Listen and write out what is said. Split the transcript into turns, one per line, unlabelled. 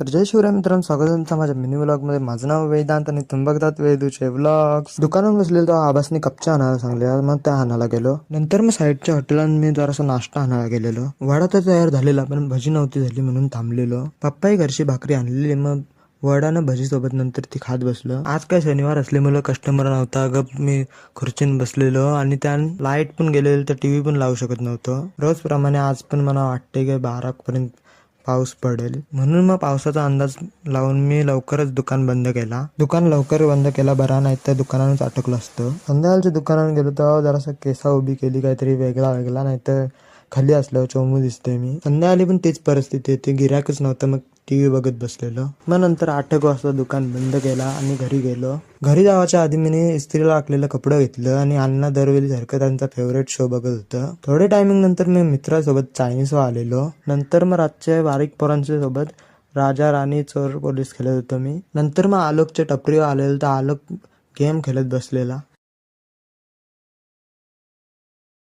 तर जय शिवराय मित्रांनो, स्वागत आहे तुमचं माझ्या मिनी व्लॉग मध्ये. माझं नाव वेदांत आणि तुम्ही बघतात वेदूचे व्लॉग्स. दुकानात बसलेलो तो आबासनी कपच्या आणायला सांगल्या, मग त्या आणायला गेलो. नंतर मग साईडच्या हॉटेलात मी जरासा नाश्ता आणायला गेलेलो. वडा तर तयार झालेला पण भजी नव्हती झाली म्हणून थांबलेलो. पप्पाही घरची भाकरी आणलेली, मग वडानं भजी सोबत नंतर ती खात बसलो. आज काय शनिवार असल्यामुळे कस्टमर नव्हता, गप मी खुर्चीन बसलेलो आणि त्या लाईट पण गेलेली तर टीव्ही पण लावू शकत नव्हतो. रोज प्रमाणे आज पण मला वाटते की 12 पर्यंत पाऊस पडेल, म्हणून मग पावसाचा अंदाज लावून मी लवकरच दुकान बंद केला. दुकान लवकर बंद केला बरा, नाही तर दुकानातच अटकलो असतो. संध्याकाळच्या दुकानात गेलो तर जरासा केसा उभी केली, काहीतरी वेगळा नाही तर खाली असल्यावर चोमू दिसते मी. संध्याकाळी पण तीच परिस्थिती होती, गिऱ्हाईकच नव्हतं, मग टीव्ही बघत बसलेलो. मग नंतर 8 वाजता दुकान बंद केला आणि घरी गेलो. घरी जावाच्या आधी मी इस्त्रीला टाकलेलं कपडं घेतलं आणि अण्णा दरवेळी सारखं त्यांचा फेवरेट शो बघत होतं. थोडे टायमिंग नंतर मी मित्रासोबत चायनीज आलेलो. नंतर मग रातच्या बारीक पोरांच्या सोबत राजा राणी चोर पोलीस खेळत होतो मी. नंतर मग आलोकच्या टपरीवर आलेलो तर आलोक गेम खेळत बसलेला.